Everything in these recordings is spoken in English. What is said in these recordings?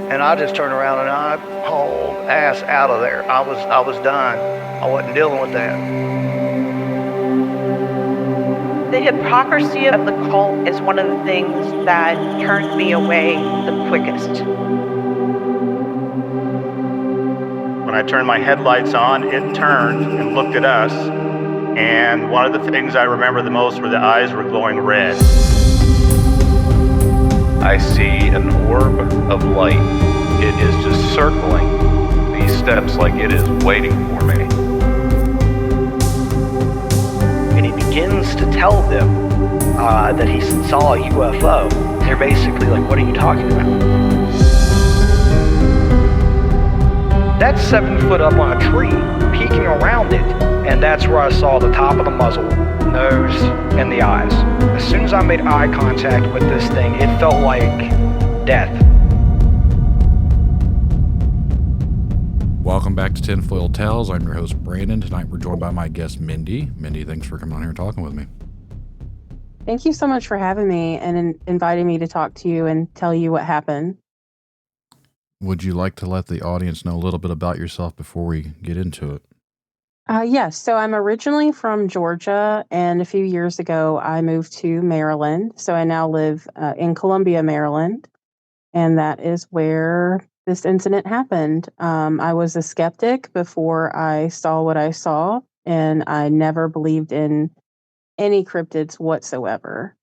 And I just turned around and I hauled ass out of there. I was done. I wasn't dealing with that. The hypocrisy of the cult is one of the things that turned me away the quickest. When I turned my headlights on, it turned and looked at us, and one of the things I remember the most were the eyes were glowing red. I see an orb of light. It is just circling these steps like it is waiting for me. And he begins to tell them that he saw a UFO. They're basically like, what are you talking about? That's 7 foot up on a tree, peeking around it, and that's where I saw the top of the muzzle, nose, and the eyes. As soon as I made eye contact with this thing, it felt like death. Welcome back to Tinfoil Tales. I'm your host, Brandon. Tonight we're joined by my guest, Mindy. Mindy, thanks for coming on here and talking with me. Thank you so much for having me and inviting me to talk to you and tell you what happened. Would you like to let the audience know a little bit about yourself before we get into it? Yes, so I'm originally from Georgia, and a few years ago I moved to Maryland. So I now live in Columbia, Maryland, and that is where this incident happened. I was a skeptic before I saw what I saw, and I never believed in any cryptids whatsoever.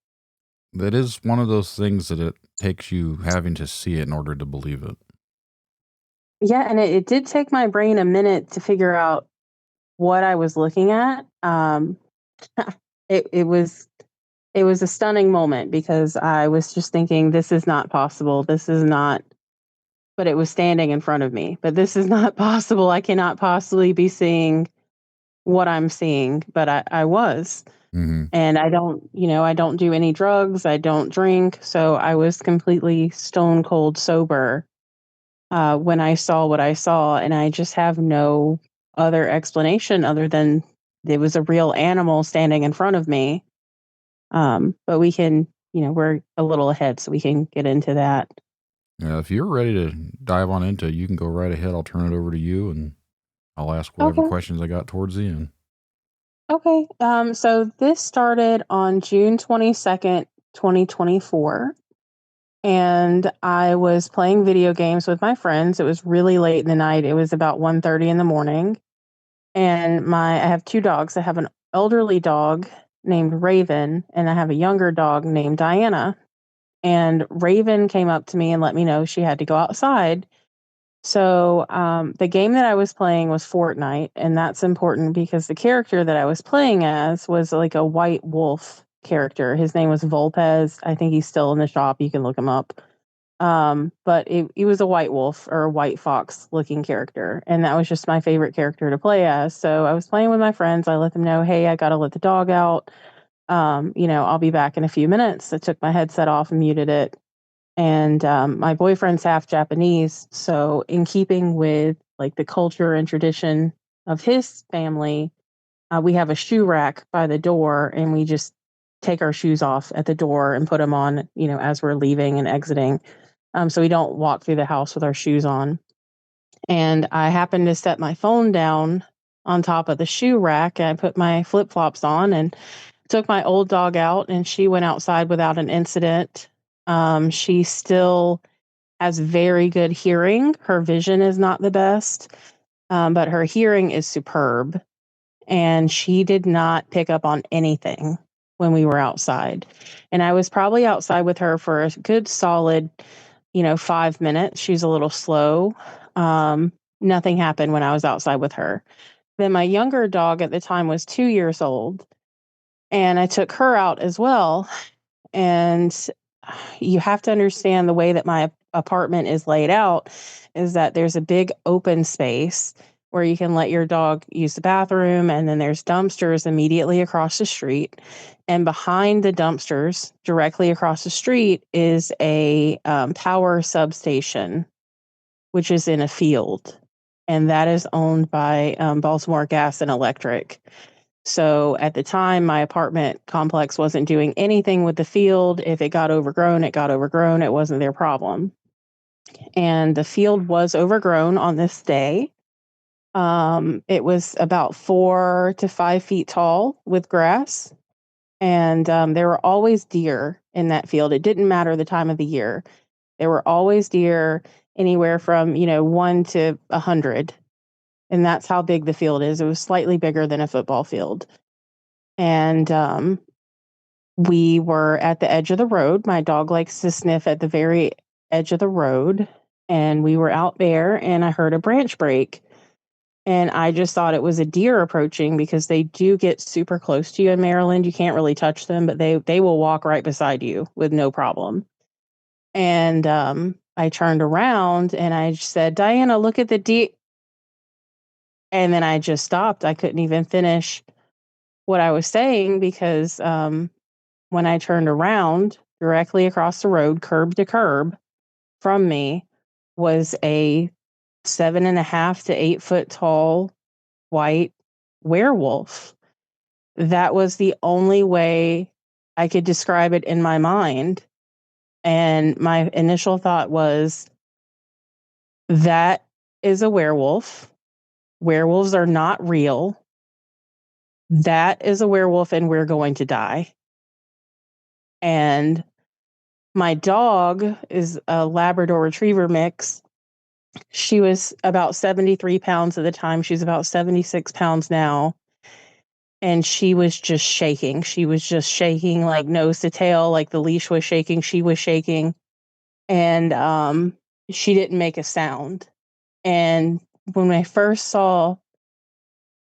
That is one of those things that it takes you having to see it in order to believe it. Yeah, and it did take my brain a minute to figure out what I was looking at. It was a stunning moment because I was just thinking, this is not possible. This is not, but it was standing in front of me. But this is not possible. I cannot possibly be seeing what I'm seeing, but I was. Mm-hmm. And I don't do any drugs. I don't drink. So I was completely stone cold sober when I saw what I saw. And I just have no other explanation other than it was a real animal standing in front of me. But we can, we're a little ahead, so we can get into that. Yeah, if you're ready to dive on into it, you can go right ahead. I'll turn it over to you, and I'll ask whatever Okay. questions I got towards the end. Okay. So this started on June 22nd, 2024. And I was playing video games with my friends. It was really late in the night. It was about 1:30 in the morning. And I have two dogs. I have an elderly dog named Raven, and I have a younger dog named Diana. And Raven came up to me and let me know she had to go outside. So the game that I was playing was Fortnite, and that's important because the character that I was playing as was like a white wolf character. His name was Volpez. I think he's still in the shop. You can look him up. But he was a white wolf or a white fox looking character, and that was just my favorite character to play as. So I was playing with my friends. I let them know, hey, I got to let the dog out. I'll be back in a few minutes. I took my headset off and muted it. And my boyfriend's half Japanese, so in keeping with like the culture and tradition of his family, we have a shoe rack by the door, and we just take our shoes off at the door and put them on, as we're leaving and exiting. So we don't walk through the house with our shoes on. And I happened to set my phone down on top of the shoe rack, and I put my flip flops on and took my old dog out, and she went outside without an incident. She still has very good hearing. Her vision is not the best, but her hearing is superb. And she did not pick up on anything when we were outside. And I was probably outside with her for a good solid, 5 minutes. She's a little slow. Nothing happened when I was outside with her. Then my younger dog at the time was 2 years old, and I took her out as well. And you have to understand the way that my apartment is laid out is that there's a big open space where you can let your dog use the bathroom, and then there's dumpsters immediately across the street. And behind the dumpsters, directly across the street, is a power substation, which is in a field, and that is owned by Baltimore Gas and Electric. So at the time, my apartment complex wasn't doing anything with the field. If it got overgrown, it got overgrown. It wasn't their problem. and the field was overgrown on this day. It was about 4 to 5 feet tall with grass, and there were always deer in that field. It didn't matter the time of the year. There were always deer, anywhere from 1 to 100, and that's how big the field is. It was slightly bigger than a football field, and we were at the edge of the road. My dog likes to sniff at the very edge of the road, and we were out there, and I heard a branch break. And I just thought it was a deer approaching, because they do get super close to you in Maryland. You can't really touch them, but they will walk right beside you with no problem. And I turned around and I said, "Diana, look at the deer." And then I just stopped. I couldn't even finish what I was saying, because when I turned around, directly across the road, curb to curb from me, was a 7.5 to 8 foot tall white werewolf. That was the only way I could describe it in my mind. And my initial thought was, that is a werewolf. Werewolves are not real. That is a werewolf, and we're going to die. And my dog is a Labrador Retriever mix. She was about 73 pounds at the time. She's about 76 pounds now. And she was just shaking. She was just shaking, like nose to tail, like the leash was shaking. She was shaking. And she didn't make a sound. And when I first saw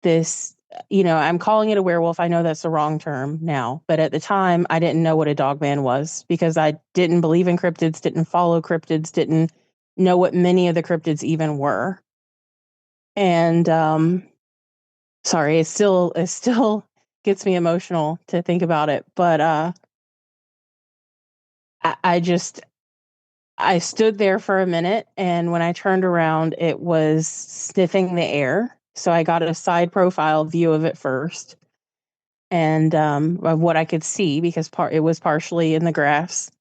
this, I'm calling it a werewolf. I know that's the wrong term now, but at the time I didn't know what a dogman was, because I didn't believe in cryptids, didn't follow cryptids, didn't know what many of the cryptids even were. And sorry, it still gets me emotional to think about it. But I stood there for a minute, and when I turned around, it was sniffing the air. So I got a side profile view of it first, and of what I could see, because it was partially in the grass,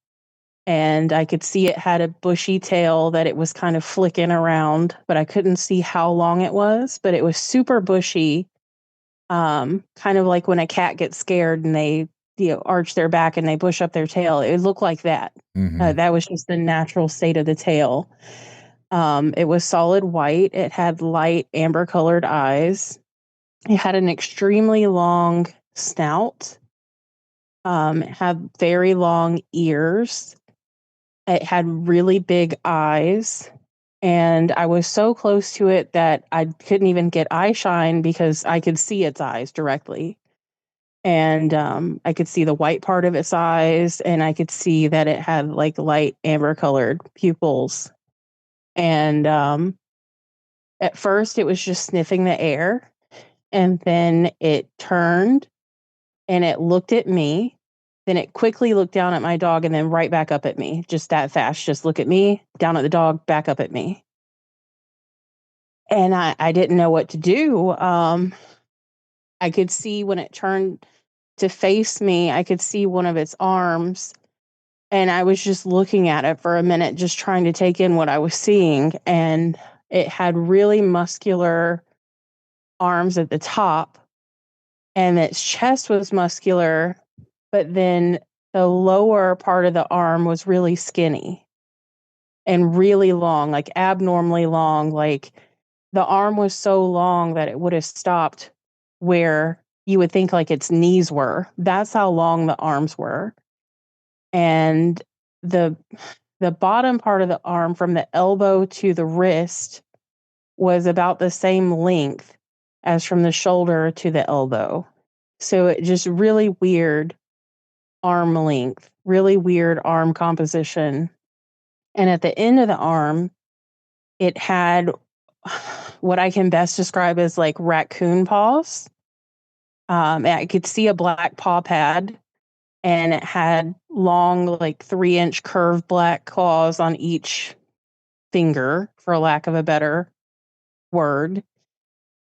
and I could see it had a bushy tail that it was kind of flicking around, but I couldn't see how long it was. But it was super bushy, kind of like when a cat gets scared and they arch their back and they push up their tail. It looked like that. That was just the natural state of the tail. It was solid white. It had light amber colored eyes. It had an extremely long snout. It had very long ears. It had really big eyes. And I was so close to it that I couldn't even get eye shine, because I could see its eyes directly. And I could see the white part of its eyes, and I could see that it had like light amber colored pupils. And at first it was just sniffing the air, and then it turned and it looked at me. Then it quickly looked down at my dog and then right back up at me, just that fast. Just look at me, down at the dog, back up at me. And I didn't know what to do. I could see when it turned to face me, I could see one of its arms. And I was just looking at it for a minute, just trying to take in what I was seeing. And it had really muscular arms at the top, and its chest was muscular, but then the lower part of the arm was really skinny and really long, like abnormally long. Like the arm was so long that it would have stopped where you would think like its knees were. That's how long the arms were. And the bottom part of the arm, from the elbow to the wrist, was about the same length as from the shoulder to the elbow. So it just really weird arm length, really weird arm composition. And at the end of the arm, it had what I can best describe as like raccoon paws. I could see a black paw pad, and it had long, like 3-inch curved black claws on each finger, for lack of a better word.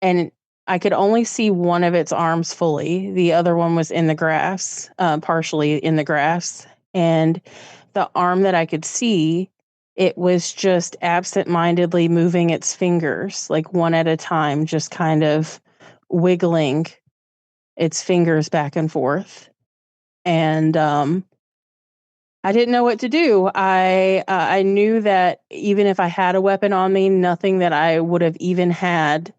And I could only see one of its arms fully. The other one was in the grass, partially in the grass. And the arm that I could see it was just absent-mindedly moving its fingers, like one at a time, just kind of wiggling its fingers back and forth. And I didn't know what to do. I knew that even if I had a weapon on me, nothing that I would have even had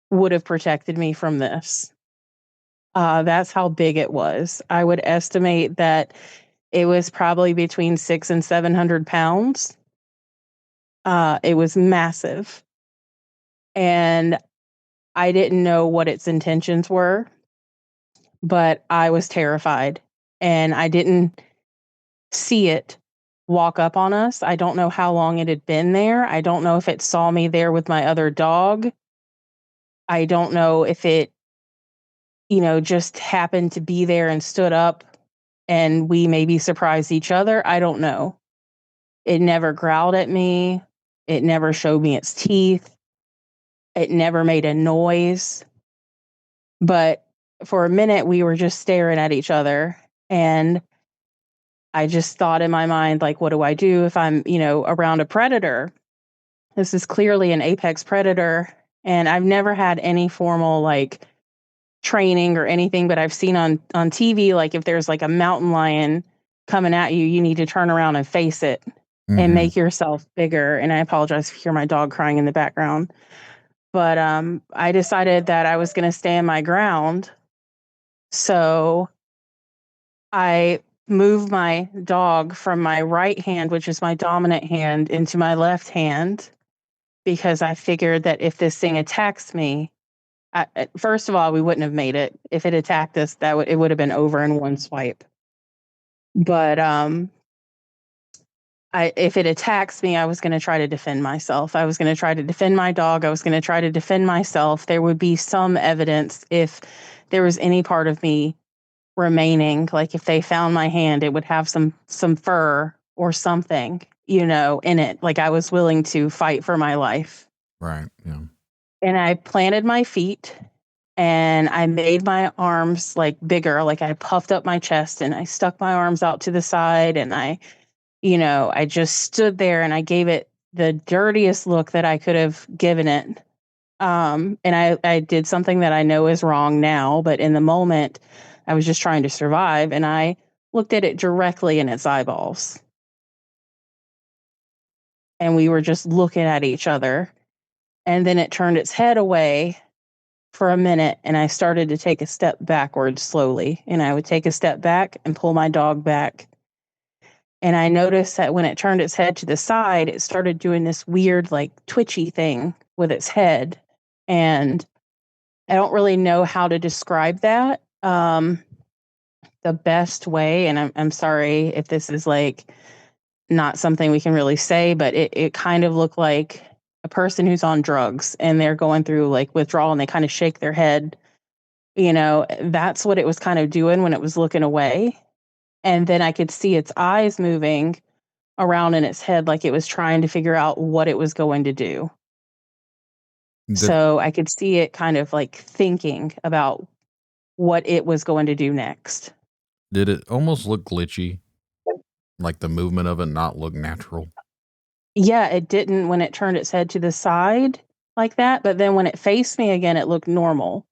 would have protected me from this. That's how big it was. I would estimate that it was probably between 6 and 700 pounds. It was massive. And I didn't know what its intentions were, but I was terrified. And I didn't see it walk up on us. I don't know how long it had been there. I don't know if it saw me there with my other dog. I don't know if it, just happened to be there and stood up and we maybe surprised each other. I don't know. It never growled at me. It never showed me its teeth. It never made a noise. But for a minute, we were just staring at each other. And I just thought in my mind, like, what do I do if I'm, around a predator? This is clearly an apex predator. And I've never had any formal, like, training or anything, but I've seen on TV, like, if there's like a mountain lion coming at you, you need to turn around and face it and make yourself bigger. And I apologize if you hear my dog crying in the background. But I decided that I was going to stand my ground. So I moved my dog from my right hand, which is my dominant hand, into my left hand because I figured that if this thing attacks me, first of all, we wouldn't have made it. If it attacked us, it would have been over in one swipe. But if it attacks me, I was going to try to defend myself. I was going to try to defend my dog. I was going to try to defend myself. There would be some evidence if there was any part of me remaining. Like if they found my hand, it would have some fur or something, in it. Like I was willing to fight for my life. Right. Yeah. And I planted my feet and I made my arms like bigger. Like I puffed up my chest and I stuck my arms out to the side and I just stood there and I gave it the dirtiest look that I could have given it. And I did something that I know is wrong now, but in the moment, I was just trying to survive. And I looked at it directly in its eyeballs. And we were just looking at each other. And then it turned its head away for a minute. And I started to take a step backwards slowly. And I would take a step back and pull my dog back. And I noticed that when it turned its head to the side, it started doing this weird, like, twitchy thing with its head. And I don't really know how to describe that the best way. And I'm sorry if this is, like, not something we can really say, but it kind of looked like a person who's on drugs and they're going through, like, withdrawal and they kind of shake their head. That's what it was kind of doing when it was looking away. And then I could see its eyes moving around in its head like it was trying to figure out what it was going to do. So I could see it kind of like thinking about what it was going to do next. Did it almost look glitchy? Like the movement of it not look natural? Yeah, it didn't when it turned its head to the side like that. But then when it faced me again, it looked normal.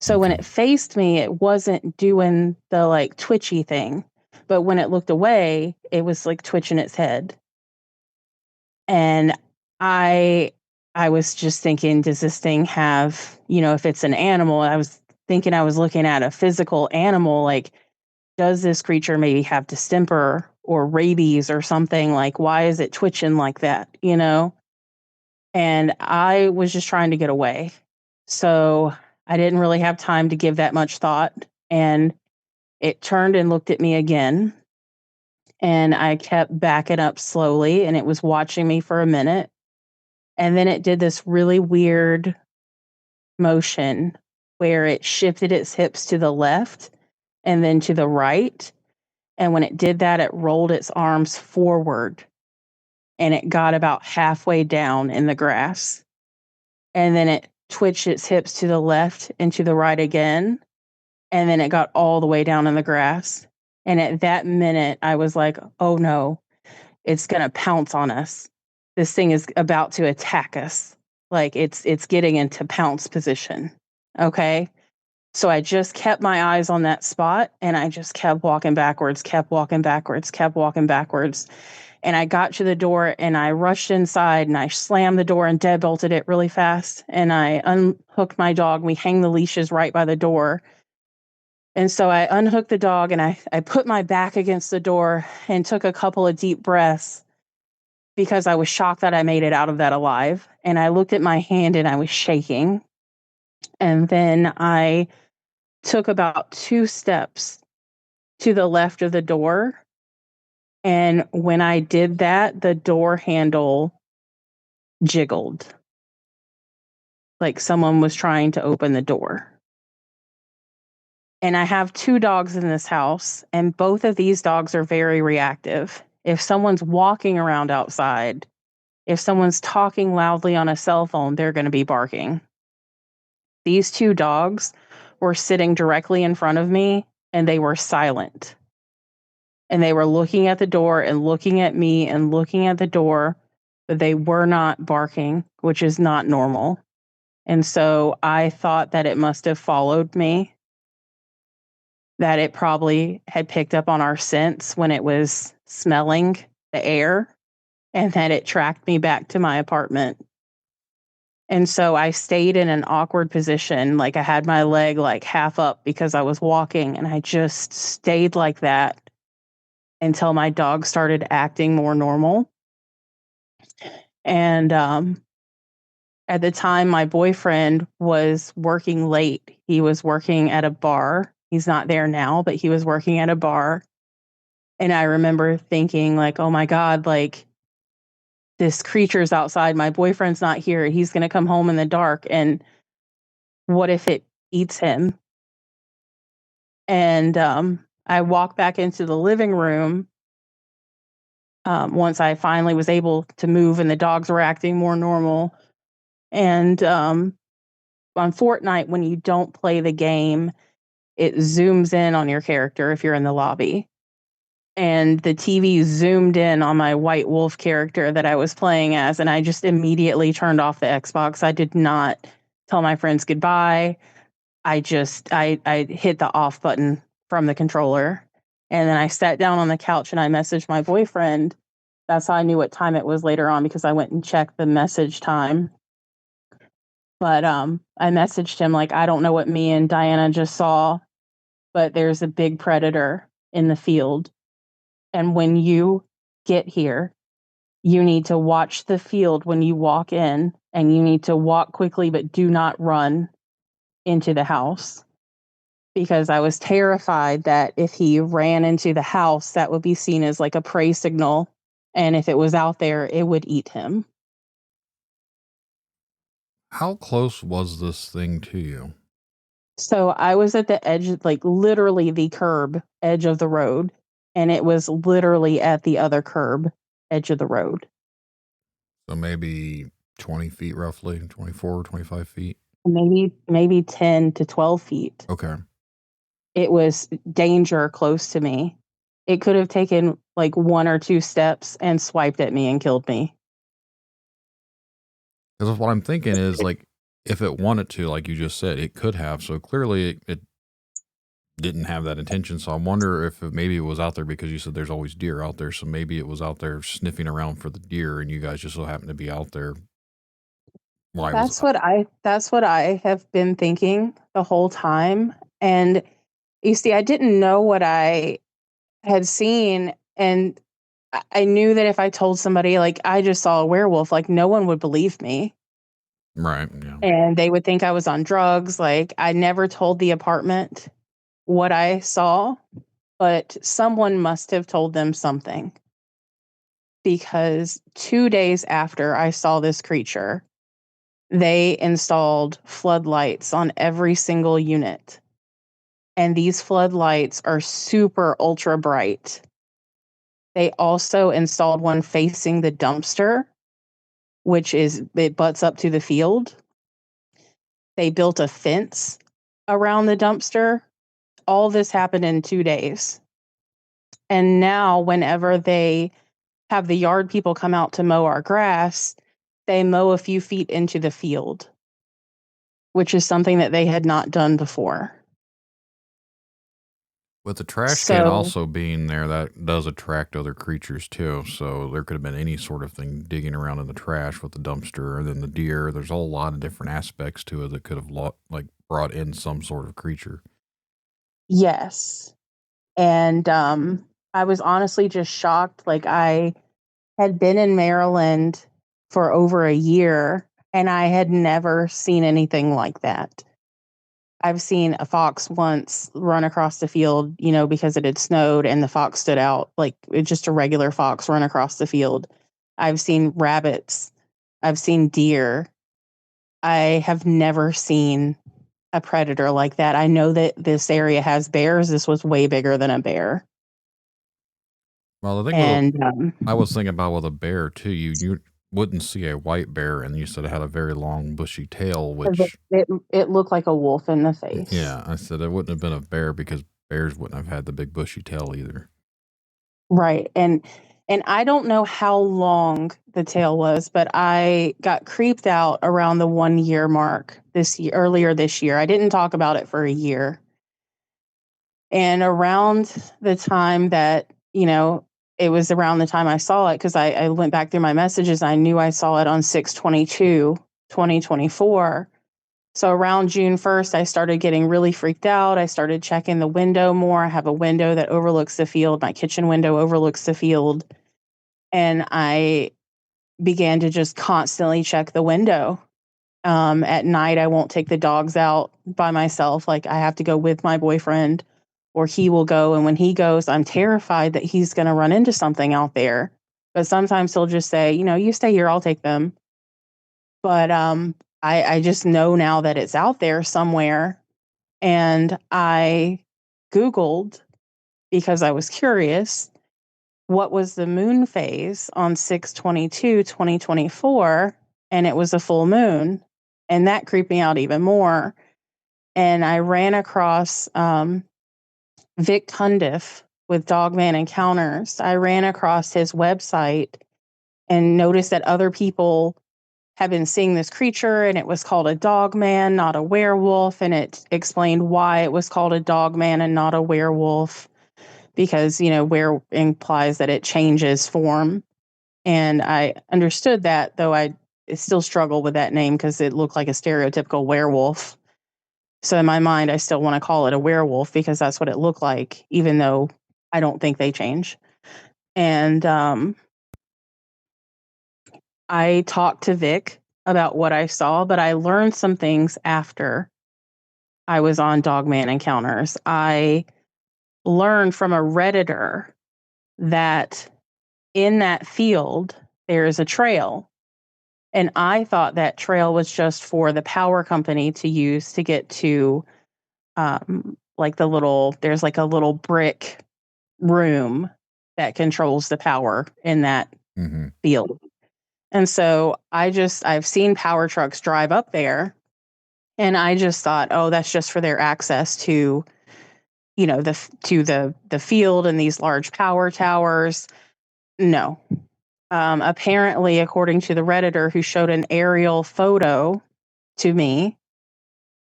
So when it faced me, it wasn't doing the like twitchy thing. But when it looked away, it was like twitching its head. And I was just thinking, does this thing have, if it's an animal, I was thinking I was looking at a physical animal, like, does this creature maybe have distemper or rabies or something? Like, why is it twitching like that, And I was just trying to get away. So I didn't really have time to give that much thought. And it turned and looked at me again. And I kept backing up slowly, and it was watching me for a minute. And then it did this really weird motion where it shifted its hips to the left and then to the right. And when it did that, it rolled its arms forward and it got about halfway down in the grass. And then it twitched its hips to the left and to the right again. And then it got all the way down in the grass. And at that minute, I was like, oh no. it's going to pounce on us. This thing is about to attack us. Like it's getting into pounce position. Okay. So I just kept my eyes on that spot and I just kept walking backwards. And I got to the door and I rushed inside and I slammed the door and deadbolted it really fast. And I unhooked my dog. We hang the leashes right by the door. And so I unhooked the dog and I put my back against the door and took a couple of deep breaths because I was shocked that I made it out of that alive. And I looked at my hand and I was shaking. And then I took about 2 steps to the left of the door. And when I did that, the door handle jiggled like someone was trying to open the door. And I have 2 dogs in this house, and both of these dogs are very reactive. If someone's walking around outside, if someone's talking loudly on a cell phone, they're going to be barking. These 2 dogs were sitting directly in front of me, and they were silent. And they were looking at the door and looking at me and looking at the door, but they were not barking, which is not normal. And so I thought that it must have followed me, that it probably had picked up on our scents when it was smelling the air, and that it tracked me back to my apartment. And so I stayed in an awkward position, like I had my leg like half up because I was walking, and I just stayed like that until my dog started acting more normal. And at the time, my boyfriend was working late. He was working at a bar. He's not there now, but he was working at a bar. And I remember thinking, like, oh my God, like this creature's outside. My boyfriend's not here. He's going to come home in the dark. And what if it eats him? And I walked back into the living room once I finally was able to move and the dogs were acting more normal. And on Fortnite, when you don't play the game, it zooms in on your character if you're in the lobby. And the TV zoomed in on my white wolf character that I was playing as, and I just immediately turned off the Xbox. I did not tell my friends goodbye. I hit the off button from the controller. And then I sat down on the couch and I messaged my boyfriend. That's how I knew what time it was later on, because I went and checked the message time. But I messaged him like, I don't know what me and Diana just saw, but there's a big predator in the field. And when you get here, you need to watch the field when you walk in, and you need to walk quickly, but do not run into the house. Because I was terrified that if he ran into the house, that would be seen as like a prey signal. And if it was out there, it would eat him. How close was this thing to you? So I was at the edge, like literally the curb edge of the road. And it was literally at the other curb edge of the road. So maybe 20 feet roughly, 24, 25 feet? Maybe 10 to 12 feet. Okay. It was danger close to me. It could have taken like 1 or 2 steps and swiped at me and killed me. Because what I'm thinking is, like, if it wanted to, like you just said, it could have. So clearly it didn't have that intention. So I wonder if maybe it was out there because you said there's always deer out there. So maybe it was out there sniffing around for the deer, and you guys just so happened to be out there. That's what I have been thinking the whole time. And you see, I didn't know what I had seen, and I knew that if I told somebody like I just saw a werewolf, like no one would believe me. Right. Yeah. And they would think I was on drugs. Like I never told the apartment what I saw, but someone must have told them something. Because 2 days after I saw this creature, they installed floodlights on every single unit. And these floodlights are super ultra bright. They also installed one facing the dumpster, it butts up to the field. They built a fence around the dumpster. All this happened in 2 days. And now whenever they have the yard people come out to mow our grass, they mow a few feet into the field, which is something that they had not done before. With the trash can So, also being there, that does attract other creatures too. So there could have been any sort of thing digging around in the trash with the dumpster, and then the deer. There's a whole lot of different aspects to it that could have brought in some sort of creature. yes. And I was honestly just shocked. Like, I had been in Maryland for over a year, and I had never seen anything like that. I've seen a fox once run across the field, because it had snowed and the fox stood out, like just a regular fox run across the field. I've seen rabbits. I've seen deer. I have never seen a predator like that. I know that this area has bears. This was way bigger than a bear. Well, the thing And I was thinking about with a bear too. You wouldn't see a white bear, and you said it had a very long, bushy tail. Which, it looked like a wolf in the face. yeah, I said it wouldn't have been a bear because bears wouldn't have had the big bushy tail either. Right. And I don't know how long the tail was, but I got creeped out around the 1 year mark earlier this year. I didn't talk about it for a year. And around the time that, it was around the time I saw it, because I went back through my messages. I knew I saw it on 6/22/2024. So around June 1st, I started getting really freaked out. I started checking the window more. I have a window that overlooks the field. My kitchen window overlooks the field. And I began to just constantly check the window. At night, I won't take the dogs out by myself. Like, I have to go with my boyfriend, or he will go. And when he goes, I'm terrified that he's going to run into something out there. But sometimes he'll just say, you stay here, I'll take them. But I just know now that it's out there somewhere. And I Googled, because I was curious, what was the moon phase on 6/22/2024, and it was a full moon. And that creeped me out even more. And I ran across Vic Cundiff with Dogman Encounters. I ran across his website and noticed that other people have been seeing this creature, and it was called a dogman, not a werewolf. And it explained why it was called a dogman and not a werewolf, because, were implies that it changes form. And I understood that, though I still struggle with that name because it looked like a stereotypical werewolf. So in my mind, I still want to call it a werewolf because that's what it looked like, even though I don't think they change. And I talked to Vic about what I saw, but I learned some things after I was on Dogman Encounters. I learned from a Redditor that in that field, there is a trail. And I thought that trail was just for the power company to use to get to, there's like a little brick room that controls the power in that field. And so I've seen power trucks drive up there, and I just thought, oh, that's just for their access to, the field and these large power towers. No. Apparently, according to the Redditor who showed an aerial photo to me,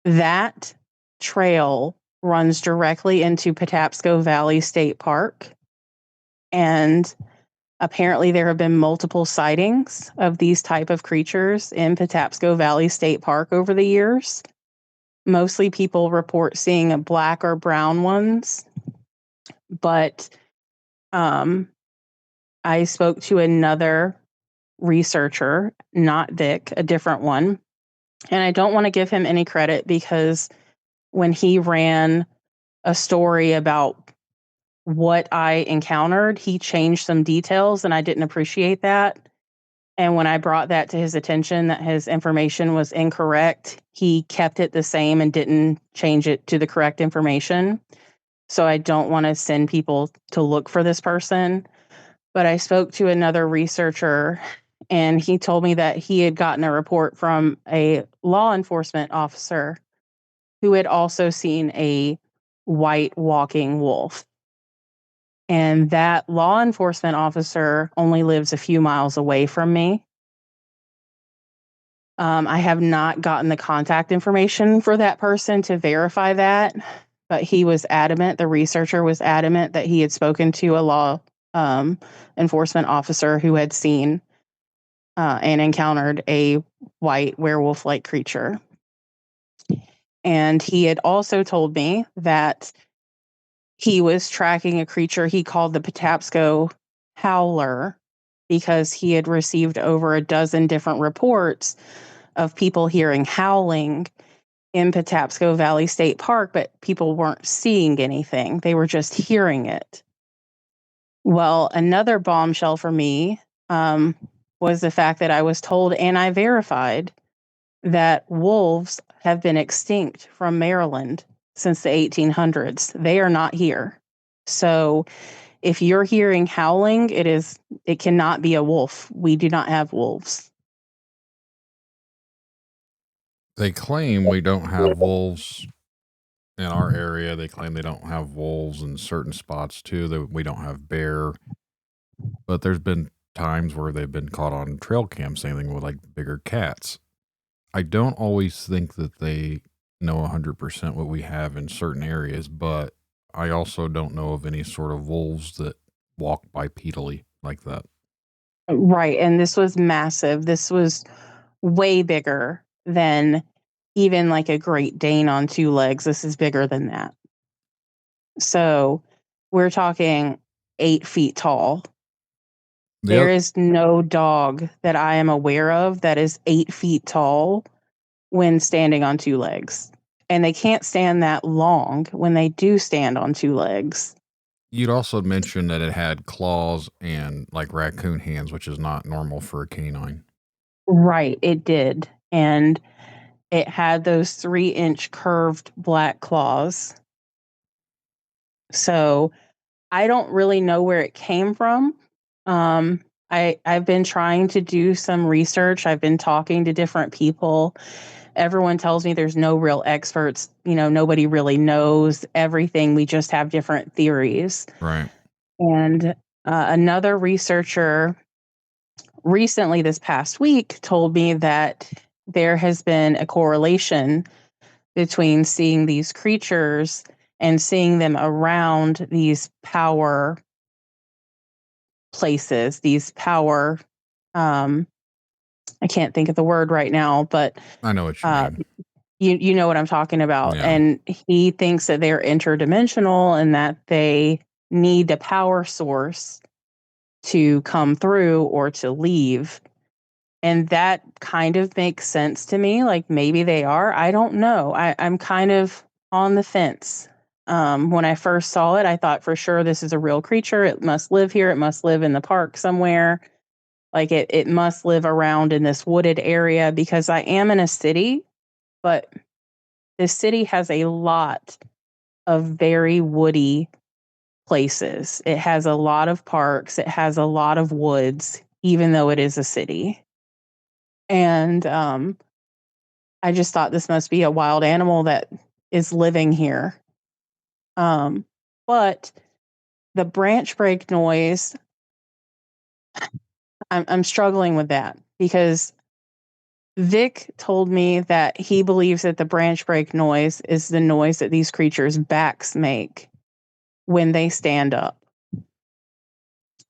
that trail runs directly into Patapsco Valley State Park. And apparently there have been multiple sightings of these type of creatures in Patapsco Valley State Park over the years. Mostly people report seeing black or brown ones. But I spoke to another researcher, not Vic, a different one. And I don't want to give him any credit because when he ran a story about what I encountered, he changed some details, and I didn't appreciate that. And when I brought that to his attention, that his information was incorrect, he kept it the same and didn't change it to the correct information. So I don't want to send people to look for this person. But I spoke to another researcher, and he told me that he had gotten a report from a law enforcement officer who had also seen a white walking wolf. And that law enforcement officer only lives a few miles away from me. I have not gotten the contact information for that person to verify that, but he was adamant, the researcher was adamant that he had spoken to a law enforcement officer who had seen and encountered a white werewolf-like creature. And he had also told me that he was tracking a creature he called the Patapsco Howler because he had received over a dozen different reports of people hearing howling in Patapsco Valley State Park, but people weren't seeing anything. They were just hearing it. Well, another bombshell for me was the fact that I was told, and I verified, that wolves have been extinct from Maryland since the 1800s. They are not here. So if you're hearing howling, it cannot be a wolf. We do not have wolves. They claim we don't have wolves in our area. They claim they don't have wolves in certain spots too, that we don't have bear. But there's been times where they've been caught on trail cam, same thing with like bigger cats. I don't always think that they know 100% what we have in certain areas, but I also don't know of any sort of wolves that walk bipedally like that. Right. And this was massive. This was way bigger than even like a Great Dane on two legs. This is bigger than that. So we're talking 8 feet tall. There is no dog that I am aware of that is 8 feet tall when standing on two legs. And they can't stand that long when they do stand on two legs. You'd also mentioned that it had claws and like raccoon hands, which is not normal for a canine. Right, it did. And it had those 3-inch curved black claws. So I don't really know where it came from. I've been trying to do some research. I've been talking to different people. Everyone tells me there's no real experts. Nobody really knows everything. We just have different theories. Right. And another researcher recently this past week told me that there has been a correlation between seeing these creatures and seeing them around these power places, these power, I can't think of the word right now, but I know what you mean. you know what I'm talking about. Yeah. And he thinks that they're interdimensional and that they need a power source to come through or to leave. And that kind of makes sense to me. Like maybe they are. I don't know. I'm kind of on the fence. When I first saw it, I thought for sure this is a real creature. It must live here. It must live in the park somewhere. Like it must live around in this wooded area because I am in a city, but the city has a lot of very woody places. It has a lot of parks. It has a lot of woods, even though it is a city. And I just thought this must be a wild animal that is living here. But the branch break noise, I'm struggling with that because Vic told me that he believes that the branch break noise is the noise that these creatures' backs make when they stand up.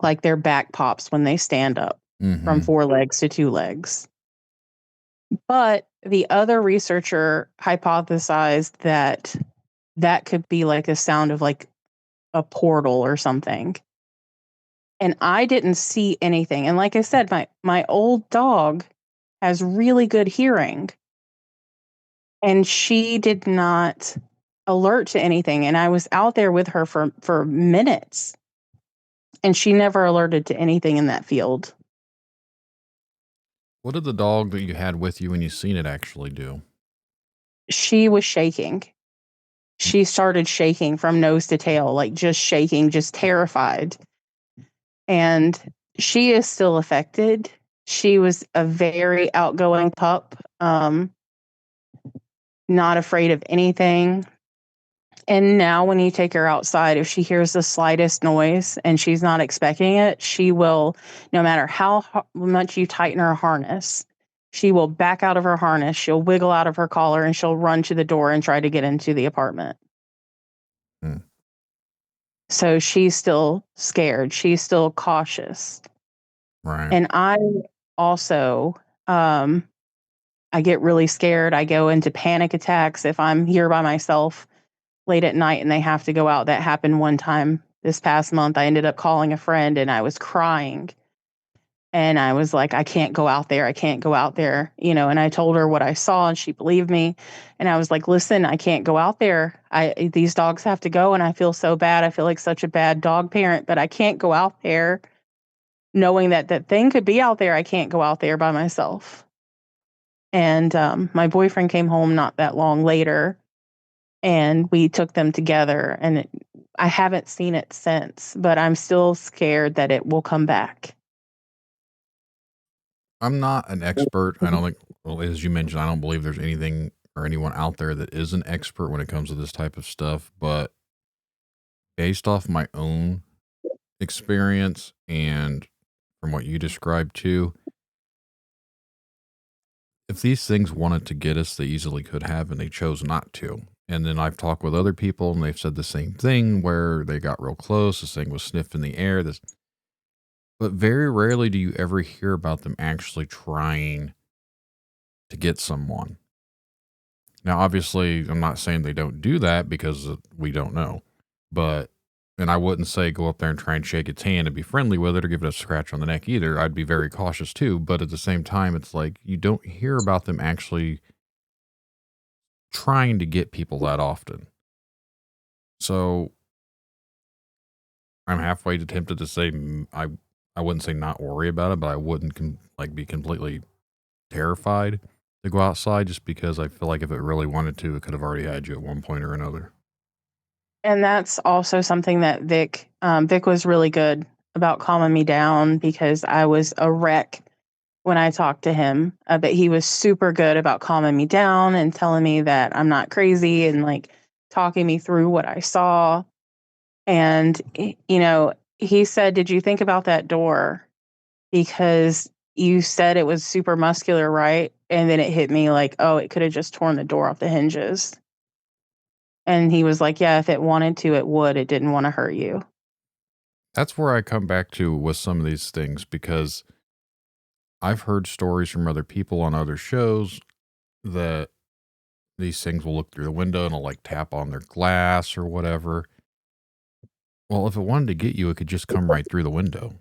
Like their back pops when they stand up from 4 legs to 2 legs. But the other researcher hypothesized that that could be like a sound of like a portal or something. And I didn't see anything. And like I said, my old dog has really good hearing. And she did not alert to anything. And I was out there with her for minutes. And she never alerted to anything in that field. What did the dog that you had with you when you seen it actually do? She was shaking. She started shaking from nose to tail, like just shaking, just terrified. And she is still affected. She was a very outgoing pup, not afraid of anything. And now when you take her outside, if she hears the slightest noise and she's not expecting it, she will, no matter how much you tighten her harness, she will back out of her harness, she'll wiggle out of her collar, and she'll run to the door and try to get into the apartment. Hmm. So she's still scared. She's still cautious. Right. And I also, I get really scared. I go into panic attacks if I'm here by myself late at night and they have to go out. That happened one time this past month. I ended up calling a friend and I was crying. And I was like, I can't go out there. I can't go out there. And I told her what I saw and she believed me. And I was like, listen, I can't go out there. These dogs have to go and I feel so bad. I feel like such a bad dog parent, but I can't go out there knowing that that thing could be out there. I can't go out there by myself. And my boyfriend came home not that long later and we took them together. And I haven't seen it since, but I'm still scared that it will come back. I'm not an expert. I don't think, well, as you mentioned, I don't believe there's anything or anyone out there that is an expert when it comes to this type of stuff. But based off my own experience and from what you described too, if these things wanted to get us, they easily could have, and they chose not to. And then I've talked with other people, and they've said the same thing where they got real close. This thing was sniffing the air. But very rarely do you ever hear about them actually trying to get someone. Now, obviously, I'm not saying they don't do that because we don't know. And I wouldn't say go up there and try and shake its hand and be friendly with it or give it a scratch on the neck either. I'd be very cautious too. But at the same time, it's like you don't hear about them actually trying to get people that often. So I'm halfway tempted to say I wouldn't say not worry about it, but I wouldn't be completely terrified to go outside just because I feel like if it really wanted to, it could have already had you at one point or another. And that's also something that Vic was really good about calming me down because I was a wreck when I talked to him. But he was super good about calming me down and telling me that I'm not crazy and like talking me through what I saw. And, he said, did you think about that door? Because you said it was super muscular, right? And then it hit me like, oh, it could have just torn the door off the hinges. And he was like, yeah, if it wanted to, it would. It didn't want to hurt you. That's where I come back to with some of these things because I've heard stories from other people on other shows that these things will look through the window and it'll like tap on their glass or whatever. Well, if it wanted to get you, it could just come right through the window.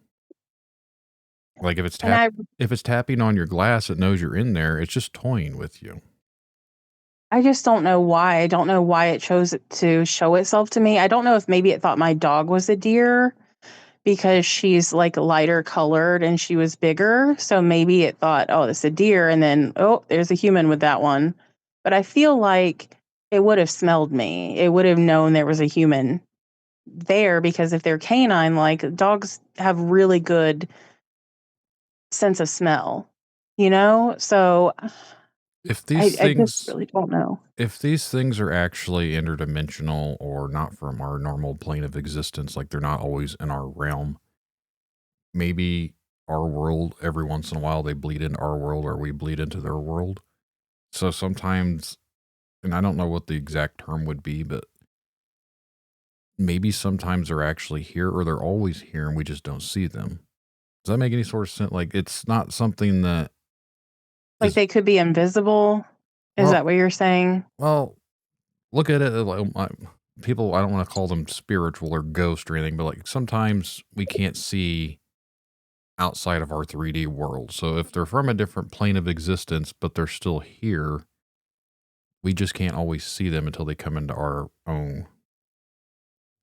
Like if it's tapping on your glass, it knows you're in there. It's just toying with you. I just don't know why. I don't know why it chose to show itself to me. I don't know if maybe it thought my dog was a deer because she's like lighter colored and she was bigger. So maybe it thought, oh, this is a deer. And then, oh, there's a human with that one. But I feel like it would have smelled me. It would have known there was a human there because if they're canine, like dogs have really good sense of smell, So If these I things just really don't know. If these things are actually interdimensional or not from our normal plane of existence, like they're not always in our realm, maybe our world, every once in a while, they bleed into our world or we bleed into their world. So sometimes, and I don't know what the exact term would be, but maybe sometimes they're actually here or they're always here and we just don't see them. Does that make any sort of sense? Like it's not something that Like they could be invisible. Is that what you're saying? Well, look at it like people, I don't want to call them spiritual or ghost or anything, but like sometimes we can't see outside of our 3D world. So if they're from a different plane of existence, but they're still here, we just can't always see them until they come into our own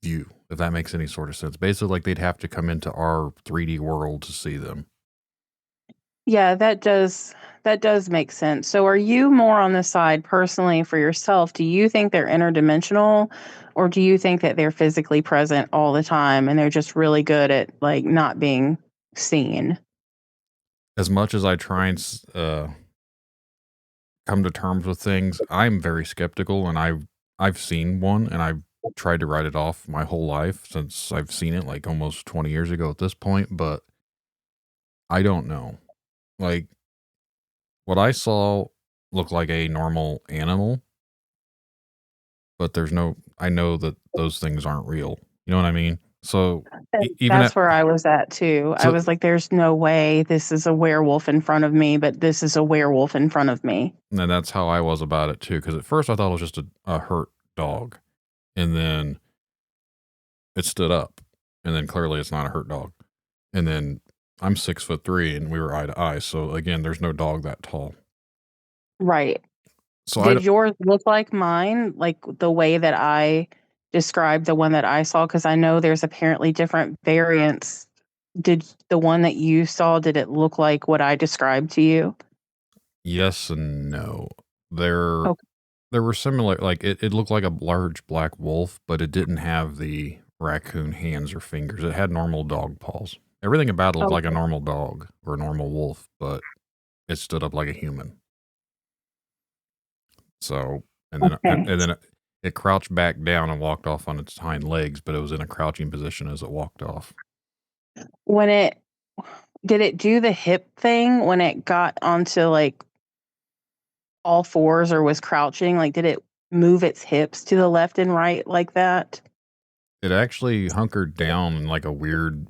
view, if that makes any sort of sense. Basically, like they'd have to come into our 3D world to see them. Yeah, that does make sense. So are you more on the side personally for yourself? Do you think they're interdimensional or do you think that they're physically present all the time and they're just really good at like not being seen? As much as I try and come to terms with things, I'm very skeptical and I've seen one and tried to write it off my whole life since I've seen it like almost 20 years ago at this point, but I don't know. Like, what I saw looked like a normal animal, but I know that those things aren't real. You know what I mean? So even That's at, where I was at too. I so, was like, there's no way this is a werewolf in front of me, but this is a werewolf in front of me. and that's how I was about it too. Cause at first I thought it was just a hurt dog. And then it stood up, and then clearly it's not a hurt dog. And then I'm 6'3" and we were eye to eye. So again, there's no dog that tall. Right. So Did yours look like mine? Like the way that I described the one that I saw? Because I know there's apparently different variants. Did the one that you saw, did it look like what I described to you? yes and no. There Okay. there were similar, like it looked like a large black wolf, but it didn't have the raccoon hands or fingers. It had normal dog paws. Everything about it looked like a Okay. normal dog or a normal wolf, but it stood up like a human. So, Okay. and then it crouched back down and walked off on its hind legs, but it was in a crouching position as it walked off. When it did it do the hip thing when it got onto like all fours or was crouching? Like, did it move its hips to the left and right like that? It actually hunkered down in like a weird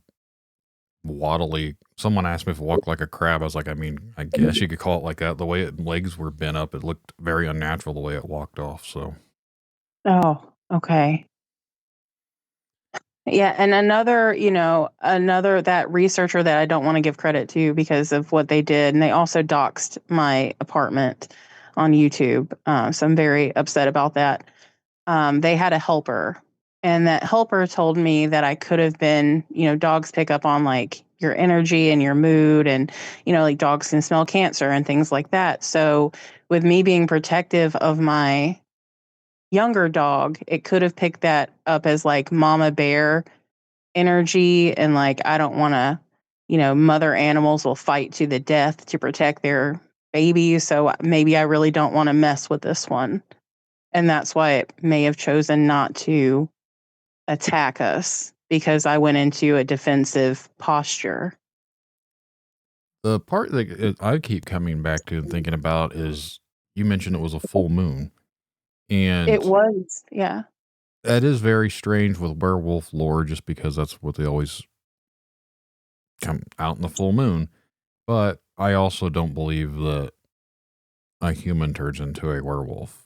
waddly. Someone asked me if it walked like a crab. I was like, I mean, I guess you could call it like that. The way its legs were bent up, it looked very unnatural the way it walked off. So Oh, okay. Yeah, and another that researcher that I don't want to give credit to because of what they did, and they also doxed my apartment on YouTube. So I'm very upset about that. They had a helper, and that helper told me that I could have been, dogs pick up on like your energy and your mood, and like dogs can smell cancer and things like that. So with me being protective of my younger dog, it could have picked that up as like mama bear energy, and like I don't want to, mother animals will fight to the death to protect their babies, so maybe I really don't want to mess with this one. And that's why it may have chosen not to attack us, because I went into a defensive posture. the part that I keep coming back to and thinking about is you mentioned it was a full moon, It and was, yeah. that is very strange with werewolf lore, just because that's what they always come out in the full moon. But I also don't believe that a human turns into a werewolf.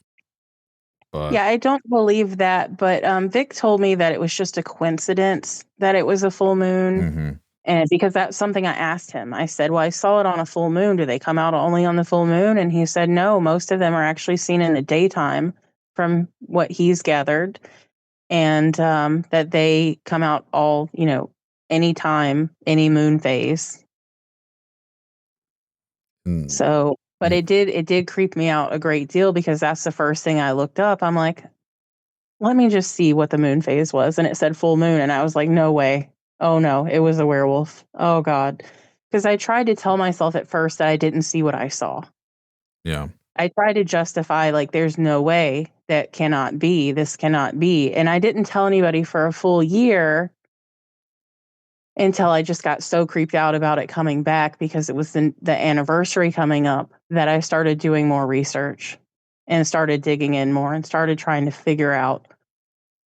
But Yeah, I don't believe that, but Vic told me that it was just a coincidence that it was a full moon. mhm. And because that's something I asked him. I said, "Well, I saw it on a full moon. Do they come out only on the full moon?" And he said, "No, most of them are actually seen in the daytime from what he's gathered, and that they come out all, anytime, any moon phase." Mm, So, but mm, it did creep me out a great deal because that's the first thing I looked up. I'm like, let me just see what the moon phase was. And it said full moon. And I was like, no way. Oh no, it was a werewolf. Oh God. Because I tried to tell myself at first that I didn't see what I saw. yeah. I tried to justify, like, there's no way that cannot be, this cannot be. And I didn't tell anybody for a full year until I just got so creeped out about it coming back because it was the anniversary coming up that I started doing more research and started digging in more and started trying to figure out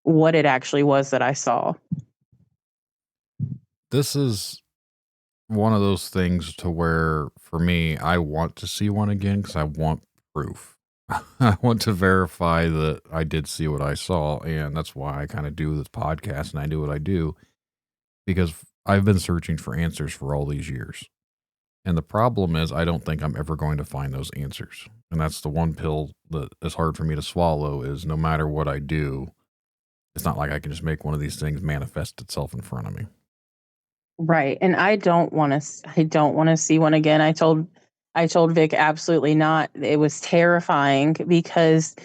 what it actually was that I saw. This is one of those things to where, for me, I want to see one again because I want proof. I want to verify that I did see what I saw, and that's why I kind of do this podcast and I do what I do, because I've been searching for answers for all these years. And the problem is, I don't think I'm ever going to find those answers. And that's the one pill that is hard for me to swallow, is no matter what I do, it's not like I can just make one of these things manifest itself in front of me. Right. And I don't want to see one again. I told Vic absolutely not. It was terrifying because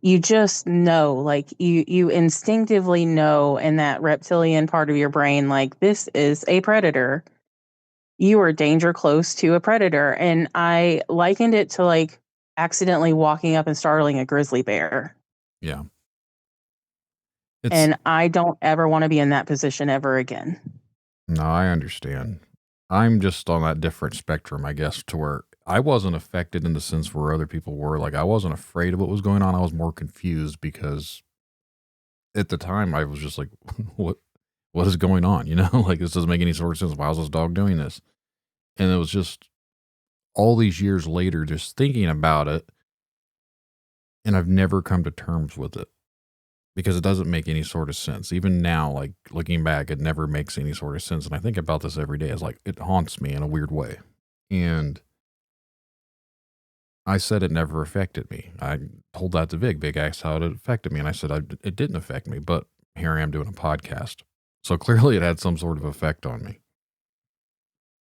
you just know, like you instinctively know in that reptilian part of your brain, like this is a predator. You are danger close to a predator. And I likened it to like accidentally walking up and startling a grizzly bear. Yeah. And I don't ever want to be in that position ever again. No, I understand. I'm just on that different spectrum, I guess, to where I wasn't affected in the sense where other people were. Like, I wasn't afraid of what was going on. I was more confused because at the time I was just like, what is going on? Like, this doesn't make any sort of sense. Why is this dog doing this? And it was just all these years later, just thinking about it, and I've never come to terms with it because it doesn't make any sort of sense. Even now, like looking back, it never makes any sort of sense. And I think about this every day. It's like, it haunts me in a weird way. And I said it never affected me. I told that to Vic. Vic asked how it affected me. And I said, it didn't affect me, but here I am doing a podcast. So clearly it had some sort of effect on me.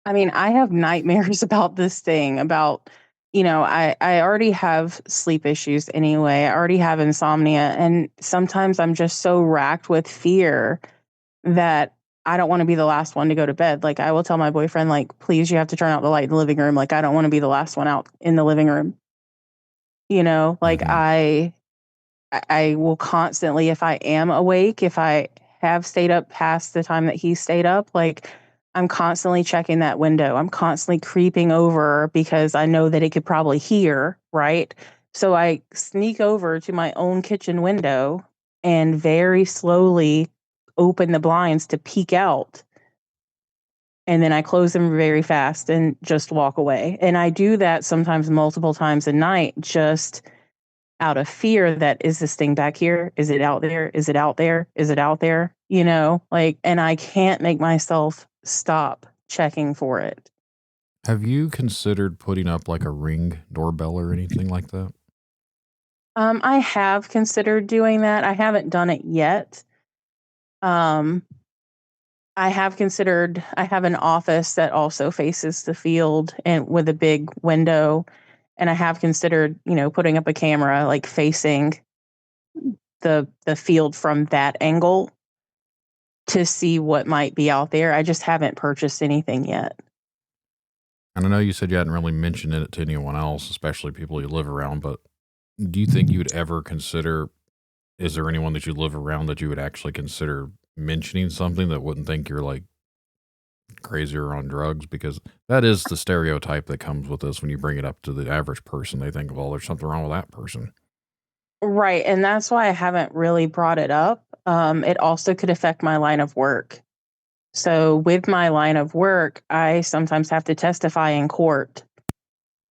I mean, I have nightmares about this thing, about, I already have sleep issues anyway. I already have insomnia. And sometimes I'm just so racked with fear that I don't want to be the last one to go to bed. Like, I will tell my boyfriend, like, please, you have to turn out the light in the living room. Like, I don't want to be the last one out in the living room. Like Mhm. I will constantly, if I am awake, if I have stayed up past the time that he stayed up, like, I'm constantly checking that window. I'm constantly creeping over because I know that it could probably hear, right? So I sneak over to my own kitchen window and very slowly open the blinds to peek out. And then I close them very fast and just walk away. And I do that sometimes multiple times a night, just out of fear that, is this thing back here? Is it out there? Is it out there? Is it out there? Like, and I can't make myself stop checking for it. Have you considered putting up like a Ring doorbell or anything like that? I have considered doing that. I haven't done it yet. Um, I have considered, I have an office that also faces the field and with a big window. And I have considered, putting up a camera like facing the field from that angle to see what might be out there. I just haven't purchased anything yet. And I know you said you hadn't really mentioned it to anyone else, especially people you live around, but do you think you would ever consider, is there anyone that you live around that you would actually consider mentioning something that wouldn't think you're like crazy or on drugs? Because that is the stereotype that comes with this when you bring it up to the average person. They think, well, there's something wrong with that person. Right. And that's why I haven't really brought it up. It also could affect my line of work. So, with my line of work, I sometimes have to testify in court.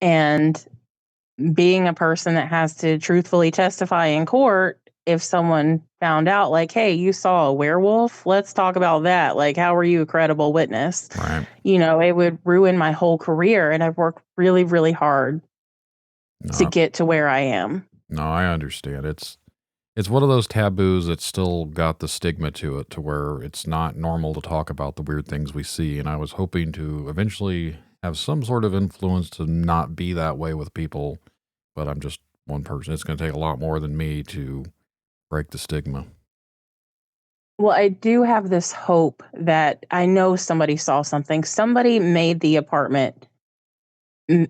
And being a person that has to truthfully testify in court, if someone found out, like, hey, you saw a werewolf, let's talk about that. Like, how are you a credible witness? Right. It would ruin my whole career. And I've worked really, really hard to No, get to where I am. no, I understand. It's one of those taboos that's still got the stigma to it, to where it's not normal to talk about the weird things we see. And I was hoping to eventually have some sort of influence to not be that way with people, but I'm just one person. It's going to take a lot more than me to break the stigma. Well, I do have this hope that I know somebody saw something. Somebody made the apartment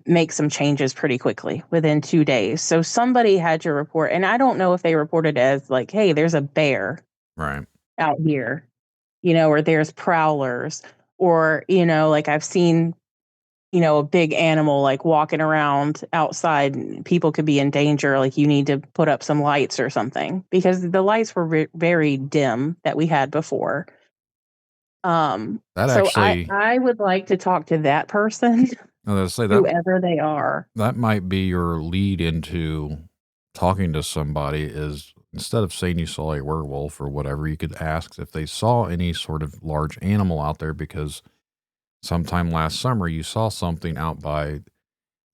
make some changes pretty quickly within 2 days. So somebody had to report, and I don't know if they reported as like, "Hey, there's a bear Right. out here," or there's prowlers, or, like I've seen, a big animal like walking around outside. And people could be in danger. Like, you need to put up some lights or something because the lights were very dim that we had before. That So I actually, I would like to talk to that person, I was gonna say that whoever they are. that might be your lead into talking to somebody, is instead of saying you saw a werewolf or whatever, you could ask if they saw any sort of large animal out there, because sometime last summer you saw something out by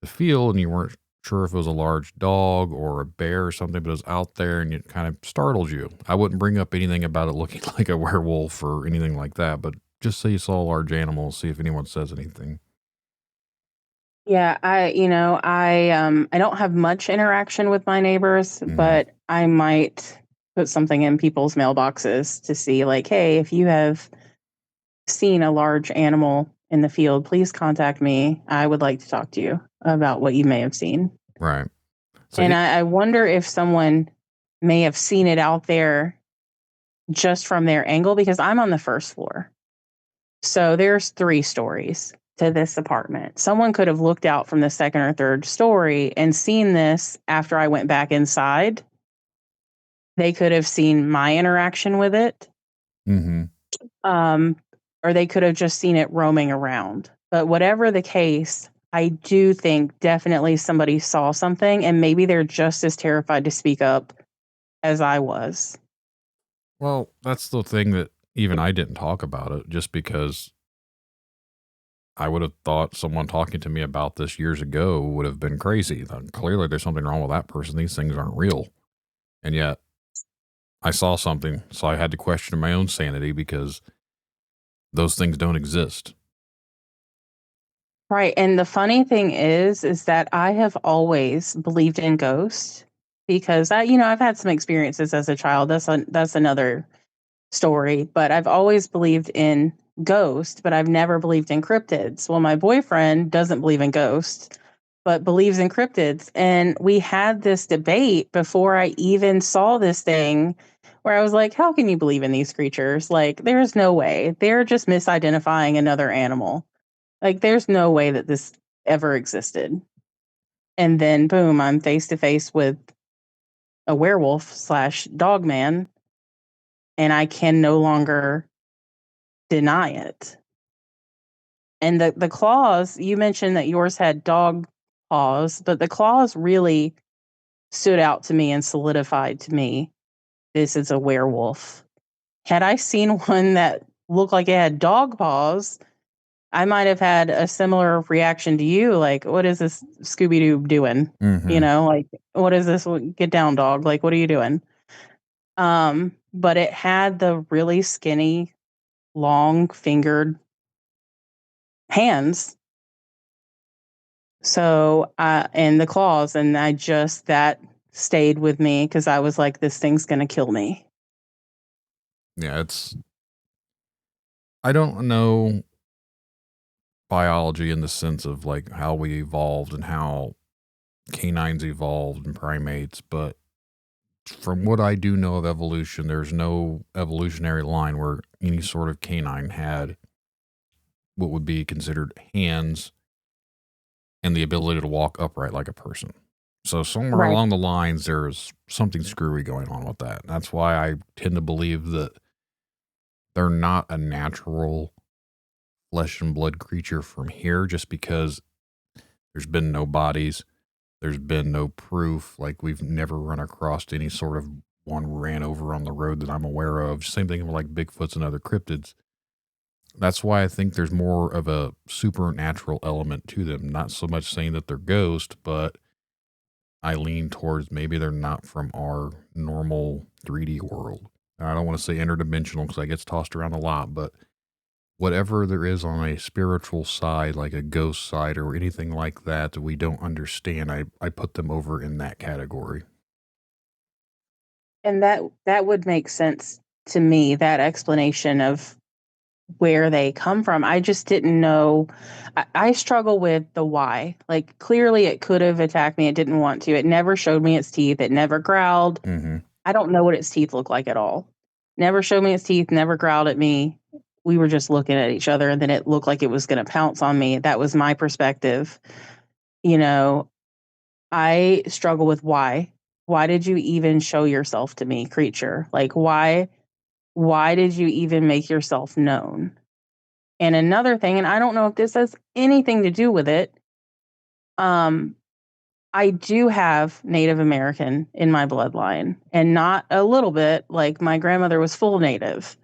the field and you weren't sure if it was a large dog or a bear or something, but it was out there and it kind of startled you. I wouldn't bring up anything about it looking like a werewolf or anything like that, but just say you saw a large animal, see if anyone says anything. Yeah, I don't have much interaction with my neighbors, Mm, but I might put something in people's mailboxes to see, like, hey, if you have seen a large animal in the field, please contact me. I would like to talk to you about what you may have seen. right. So And I wonder if someone may have seen it out there just from their angle because I'm on the first floor. So there's 3 stories to this apartment. Someone could have looked out from the second or third story and seen this after I went back inside. They could have seen my interaction with it. Mm-hmm. Or they could have just seen it roaming around. But whatever the case, I do think definitely somebody saw something and maybe they're just as terrified to speak up as I was. Well, that's the thing that even I didn't talk about it just because I would have thought someone talking to me about this years ago would have been crazy. Clearly, there's something wrong with that person. These things aren't real. And yet, I saw something, so I had to question my own sanity because those things don't exist. Right. And the funny thing is that I have always believed in ghosts because I've had some experiences as a child. That's another story, but I've always believed in ghosts, but I've never believed in cryptids. Well, my boyfriend doesn't believe in ghosts, but believes in cryptids. And we had this debate before I even saw this thing where I was like, how can you believe in these creatures? Like, there's no way. They're just misidentifying another animal. Like, there's no way that this ever existed. And then, boom, I'm face to face with a werewolf slash dogman, and I can no longer deny it. And the claws, you mentioned that yours had dog paws, but the claws really stood out to me and solidified to me this is a werewolf. Had I seen one that looked like it had dog paws, I might have had a similar reaction to you. Like, what is this Scooby Doo doing? Mm-hmm. Like, what is this? Get down, dog. Like, what are you doing? But it had the really skinny, long fingered hands. So, and the claws, and that stayed with me because I was like, this thing's going to kill me. Yeah, I don't know biology in the sense of like how we evolved and how canines evolved and primates, but from what I do know of evolution, there's no evolutionary line where any sort of canine had what would be considered hands and the ability to walk upright like a person. So somewhere Right. along the lines, there's something screwy going on with that. That's why I tend to believe that they're not a natural flesh and blood creature from here, just because there's been no bodies. There's been no proof. Like, we've never run across any sort of one ran over on the road that I'm aware of. Same thing with like Bigfoots and other cryptids. That's why I think there's more of a supernatural element to them. Not so much saying that they're ghosts, but I lean towards maybe they're not from our normal 3D world. I don't want to say interdimensional because that gets tossed around a lot, but whatever there is on a spiritual side, like a ghost side or anything like that we don't understand, I put them over in that category. And that would make sense to me, that explanation of where they come from. I just didn't know. I struggle with the why. Like, clearly it could have attacked me. It didn't want to. It never showed me its teeth. It never growled. Mm-hmm. I don't know what its teeth look like at all. Never showed me its teeth, never growled at me. We were just looking at each other, and then it looked like it was going to pounce on me. That was my perspective. You know, I struggle with why. Why did you even show yourself to me, creature? Like, why did you even make yourself known? And another thing, and I don't know if this has anything to do with it, I do have Native American in my bloodline, and not a little bit. Like, my grandmother was full Native.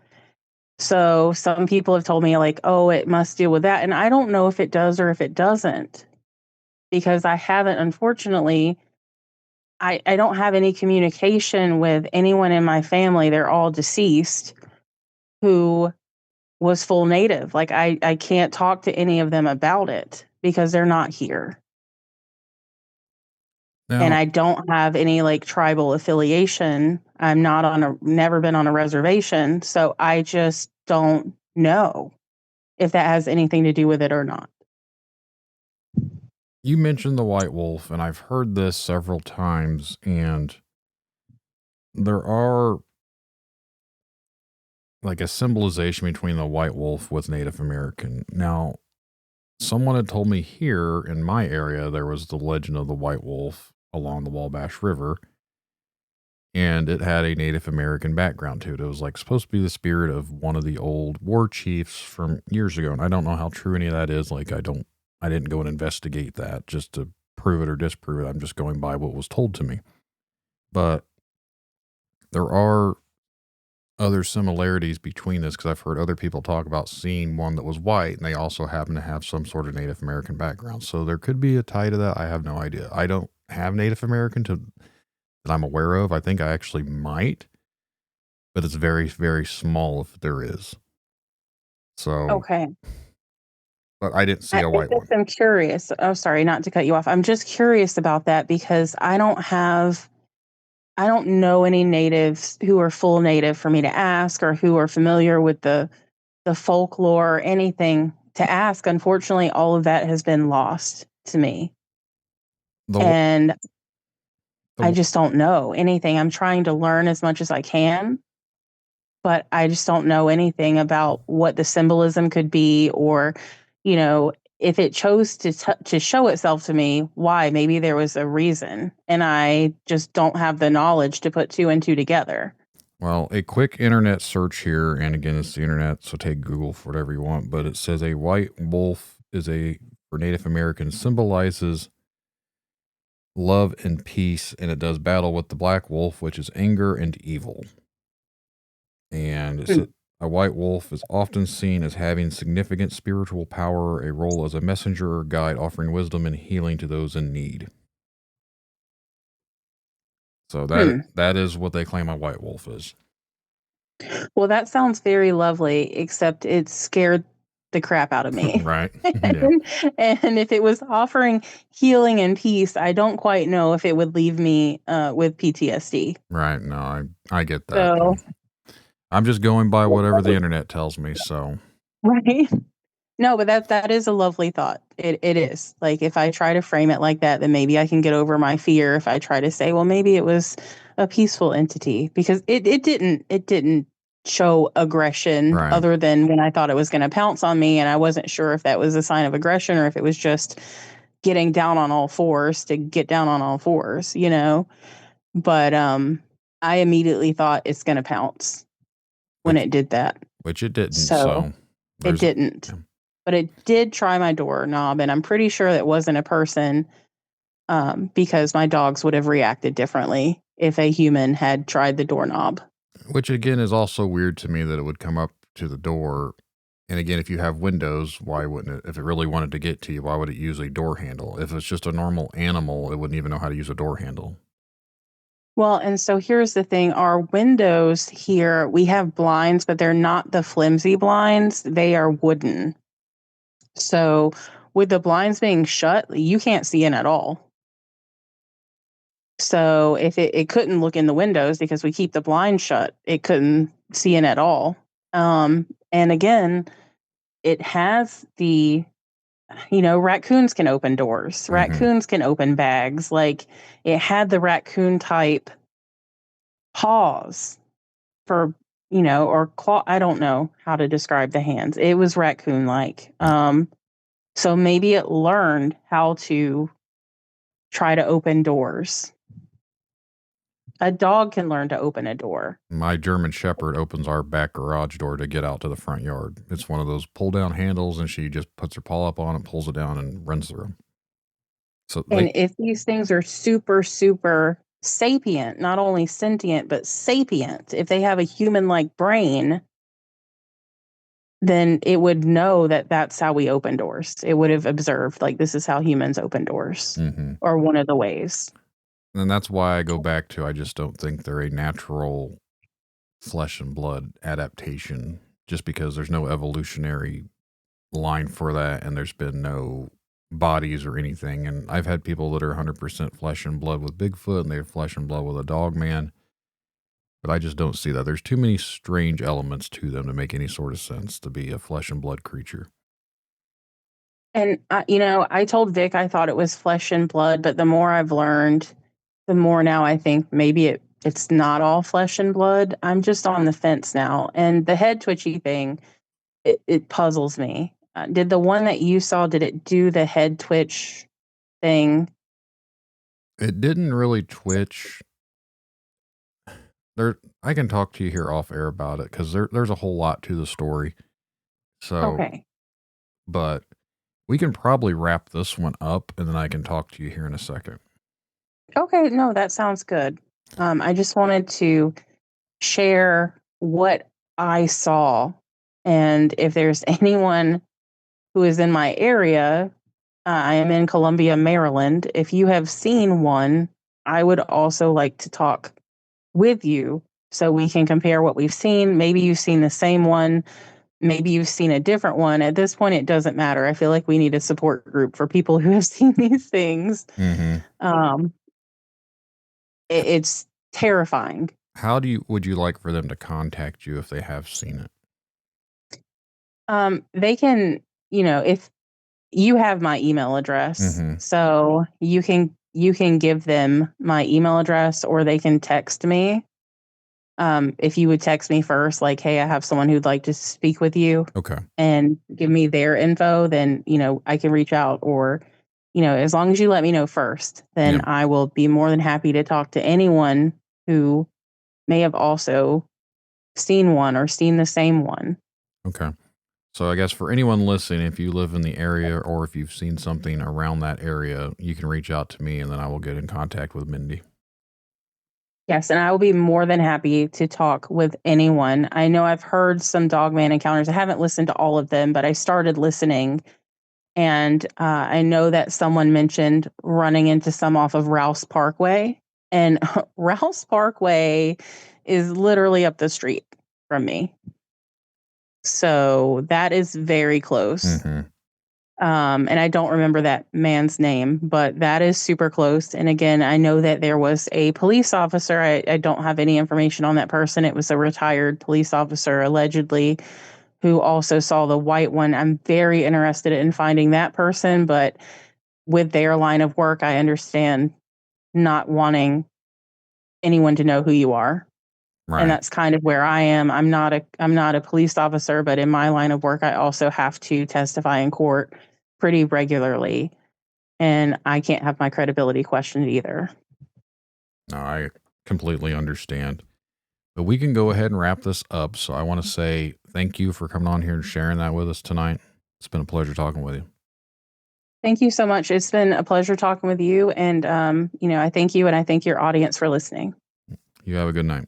So some people have told me, like, oh, it must deal with that. And I don't know if it does or if it doesn't, because I haven't, unfortunately, I don't have any communication with anyone in my family. They're all deceased who was full Native. Like, I can't talk to any of them about it because they're not here. And Now, I don't have any like tribal affiliation. I'm not never been on a reservation. So I just don't know if that has anything to do with it or not. you mentioned the white wolf, and I've heard this several times, and there are like a symbolization between the white wolf with Native American. Now, someone had told me here in my area there was the legend of the white wolf along the Wabash River, and it had a Native American background to it. It was like supposed to be the spirit of one of the old war chiefs from years ago, and I don't know how true any of that is. Like I didn't go and investigate that just to prove it or disprove it. I'm just going by what was told to me. But there are other similarities between this because I've heard other people talk about seeing one that was white and they also happen to have some sort of Native American background. So there could be a tie to that. I have no idea. I don't have Native American that I'm aware of. I think I actually might, but it's very, very small if there is. So, Okay. but I didn't see a white one. I'm curious. Oh, sorry, not to cut you off. I'm just curious about that because I don't know any natives who are full native for me to ask or who are familiar with the folklore or anything to ask. Unfortunately, all of that has been lost to me. And I just don't know anything. I'm trying to learn as much as I can, but I just don't know anything about what the symbolism could be or, if it chose to show itself to me, why? Maybe there was a reason, and I just don't have the knowledge to put two and two together. Well, a quick internet search here, and again, it's the internet, so take Google for whatever you want, but it says a white wolf for Native Americans, symbolizes love and peace, and it does battle with the black wolf, which is anger and evil. And a white wolf is often seen as having significant spiritual power, a role as a messenger or guide, offering wisdom and healing to those in need. So that is what they claim a white wolf is. Well, that sounds very lovely, except it scared the crap out of me. Right. Yeah. And if it was offering healing and peace, I don't quite know if it would leave me with PTSD. Right. No, I get that. So, I'm just going by whatever the internet tells me. So, right. No, but that is a lovely thought. It is. Like if I try to frame it like that, then maybe I can get over my fear. If I try to say, well, maybe it was a peaceful entity, because it didn't show aggression other than when I thought it was going to pounce on me, and I wasn't sure if that was a sign of aggression or if it was just getting down on all fours to get down on all fours, But I immediately thought it's going to pounce when it did that. Which it didn't. So it didn't. Yeah. But it did try my doorknob, and I'm pretty sure that wasn't a person, because my dogs would have reacted differently if a human had tried the doorknob. Which, again, is also weird to me that it would come up to the door. And again, if you have windows, why wouldn't it? If it really wanted to get to you, why would it use a door handle? If it's just a normal animal, it wouldn't even know how to use a door handle. Well, and so here's the thing. Our windows here, we have blinds, but they're not the flimsy blinds. They are wooden. So with the blinds being shut, you can't see in at all. So if it couldn't look in the windows because we keep the blinds shut, it couldn't see in at all. And again, it has the, raccoons can open doors. Mm-hmm. Raccoons can open bags. Like it had the raccoon type paws for, or claw. I don't know how to describe the hands. It was raccoon like. So maybe it learned how to try to open doors. A dog can learn to open a door. My German Shepherd opens our back garage door to get out to the front yard. It's one of those pull down handles, and she just puts her paw up on it, pulls it down, and runs through. So, and if these things are super, super sapient, not only sentient, but sapient, if they have a human-like brain, then it would know that that's how we open doors. It would have observed, like, this is how humans open doors, or one of the ways. And that's why I go back to, I just don't think they're a natural flesh and blood adaptation, just because there's no evolutionary line for that, and there's been no bodies or anything. And I've had people that are 100% flesh and blood with Bigfoot, and they're flesh and blood with a Dogman. But I just don't see that. There's too many strange elements to them to make any sort of sense to be a flesh and blood creature. And, I told Vic I thought it was flesh and blood, but the more I've learned, the more now I think maybe it it's not all flesh and blood. I'm just on the fence now. And the head twitchy thing, it puzzles me. Did the one that you saw, did it do the head twitch thing? It didn't really twitch. I can talk to you here off air about it because there's a whole lot to the story. So, Okay. but we can probably wrap this one up and then I can talk to you here in a second. Okay, no, that sounds good. I just wanted to share what I saw. And if there's anyone who is in my area, I am in Columbia, Maryland. If you have seen one, I would also like to talk with you so we can compare what we've seen. Maybe you've seen the same one. Maybe you've seen a different one. At this point, it doesn't matter. I feel like we need a support group for people who have seen these things. Mm-hmm. It's terrifying. How would you like for them to contact you if they have seen it? They can, if you have my email address, so you can give them my email address or they can text me. If you would text me first, like, hey, I have someone who'd like to speak with you. Okay. And give me their info, then, I can reach out, or, as long as you let me know first, then I will be more than happy to talk to anyone who may have also seen one or seen the same one. Okay. So I guess for anyone listening, if you live in the area or if you've seen something around that area, you can reach out to me and then I will get in contact with Mindy. Yes, and I will be more than happy to talk with anyone. I know I've heard some Dogman encounters. I haven't listened to all of them, but I started listening. And I know that someone mentioned running into some off of Rouse Parkway. And Rouse Parkway is literally up the street from me. So that is very close. Mm-hmm. And I don't remember that man's name, but that is super close. And again, I know that there was a police officer. I don't have any information on that person. It was a retired police officer, allegedly, who also saw the white one. I'm very interested in finding that person, but with their line of work, I understand not wanting anyone to know who you are. Right. And that's kind of where I am. I'm not a police officer, but in my line of work, I also have to testify in court pretty regularly. And I can't have my credibility questioned either. No, I completely understand. But we can go ahead and wrap this up. So I want to say thank you for coming on here and sharing that with us tonight. It's been a pleasure talking with you. Thank you so much. It's been a pleasure talking with you. And, I thank you and I thank your audience for listening. You have a good night.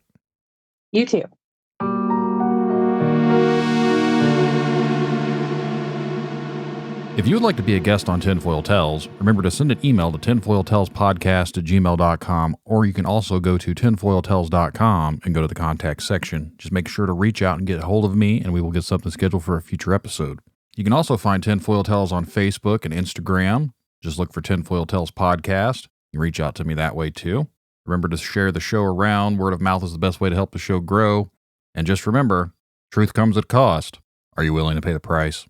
You too. If you would like to be a guest on Tinfoil Tales, remember to send an email to tinfoiltalespodcast@gmail.com, or you can also go to tinfoiltales.com and go to the contact section. Just make sure to reach out and get a hold of me, and we will get something scheduled for a future episode. You can also find Tinfoil Tales on Facebook and Instagram. Just look for Tinfoil Tales Podcast. You can reach out to me that way too. Remember to share the show around. Word of mouth is the best way to help the show grow. And just remember, truth comes at cost. Are you willing to pay the price?